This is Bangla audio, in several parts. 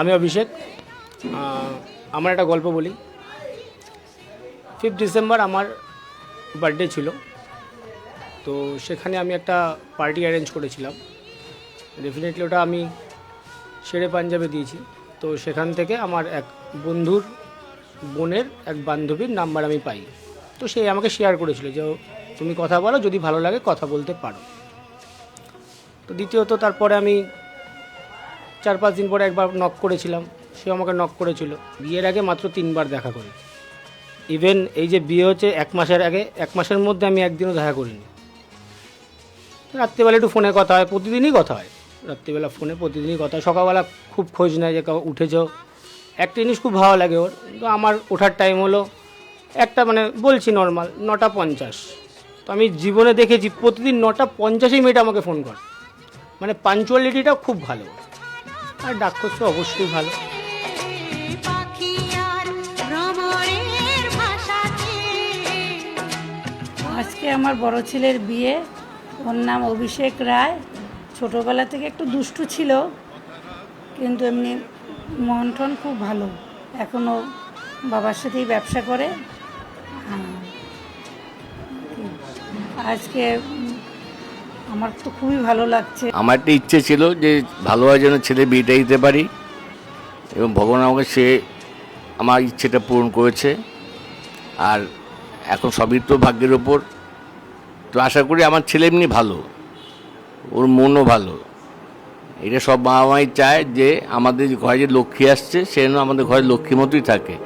আমি অভিষেক। আমার একটা গল্প বলি। 5 ডিসেম্বর আমার বার্থডে ছিল, তো সেখানে আমি একটা পার্টি অ্যারেঞ্জ করেছিলাম। ডেফিনেটলি ওটা আমি শেরে পাঞ্জাবে দিয়েছি। তো সেখান থেকে আমার এক বন্ধুর বোনের এক বান্ধবীর নাম্বার আমি পাই। তো সে আমাকে শেয়ার করেছিল যে তুমি কথা বলো, যদি ভালো লাগে কথা বলতে পারো। তো দ্বিতীয়ত তারপরে আমি 4-5 দিন পরে একবার নক করেছিলাম, সে আমাকে নক করেছিল। বিয়ের আগে মাত্র 3বার দেখা করেছি। ইভেন এই যে বিয়ে হচ্ছে 1 মাসের আগে, 1 মাসের মধ্যে আমি একদিনও দেখা করিনি। রাত্রিবেলা একটু ফোনে কথা হয়, প্রতিদিনই কথা হয়। রাত্রিবেলা ফোনে প্রতিদিনই কথা হয়। সকালবেলা খুব খোঁজ নেয় যে উঠেছ। একটা জিনিস খুব ভালো লাগে ওর, তো আমার ওঠার টাইম হলো একটা, মানে বলছি নর্মাল 9:50। তো আমি জীবনে দেখেছি প্রতিদিন 9:50 মেয়েটা আমাকে ফোন করে। মানে পাঞ্চুয়ালিটিটা খুব ভালো, আর ডাক্ষস অবশ্যই ভালো। আজকে আমার বড় ছেলের বিয়ে। ওর নাম অভিষেক রায়। ছোটোবেলা থেকে একটু দুষ্টু ছিল, কিন্তু এমনি মন টন খুব ভালো। এখনও বাবার সাথেই ব্যবসা করে। আজকে আমার তো খুবই ভালো লাগছে। আমার একটা ইচ্ছে ছিল যে ভালোভাবে যেন ছেলে বিয়েটা দিতে পারি, এবং ভগবান আমাকে সে আমার ইচ্ছেটা পূরণ করেছে। আর এখন সবই তো ভাগ্যের ওপর। তো আশা করি আমার ছেলে এমনি ভালো, ওর মনও ভালো। এটা সব মা মাই চায় যে আমাদের ঘরে যে লক্ষ্মী আসছে সে যেন আমাদের ঘরে লক্ষ্মীর মতোই থাকে।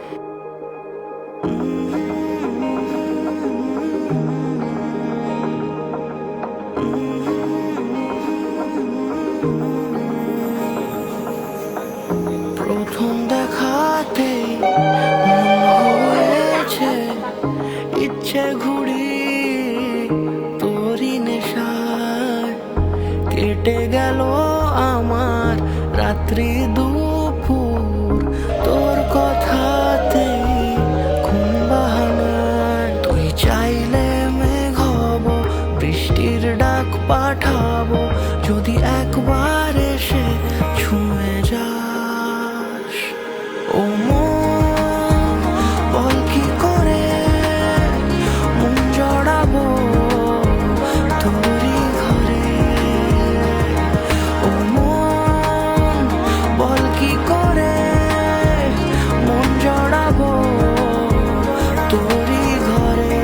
প্রথম দেখাতে হয়েছে ইচ্ছে ঘুড়ি তোরি নেশায়, কেটে গেল আমার রাত্রি দুপুর তোর কথাতে ঘুম বাহানায়। তুই চাইলে মেঘ হব, বৃষ্টির ডাক পাঠাবো, যদি একবার এসে ছুঁয়ে যাস। ও মন বল কি করে মন জড়াবো তোরই ঘরে। ও মন বল কি করে মন জড়াবো তোরই ঘরে।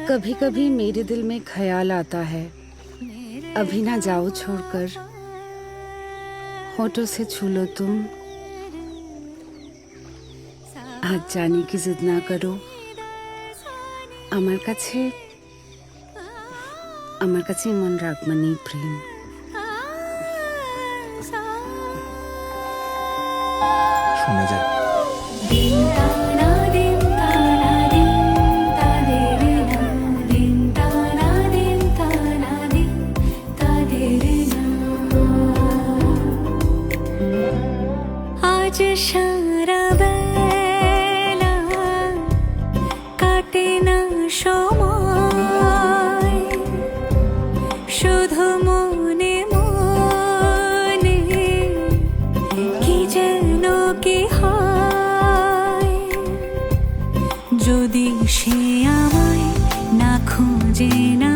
कभी कभी मेरे दिल में ख्याल आता है, अभी ना जाओ छोड़कर, होठों से छू लो तुम, आज जाने की जिद ना करो। আমার কাছে মন রাগ মানেই প্রেম। শোনা যায়। আজ সারা বেলা কাটে না সময়, শুধু মনে মনে কি যেন কি হয়। যদি সে আমায় না খোঁজে না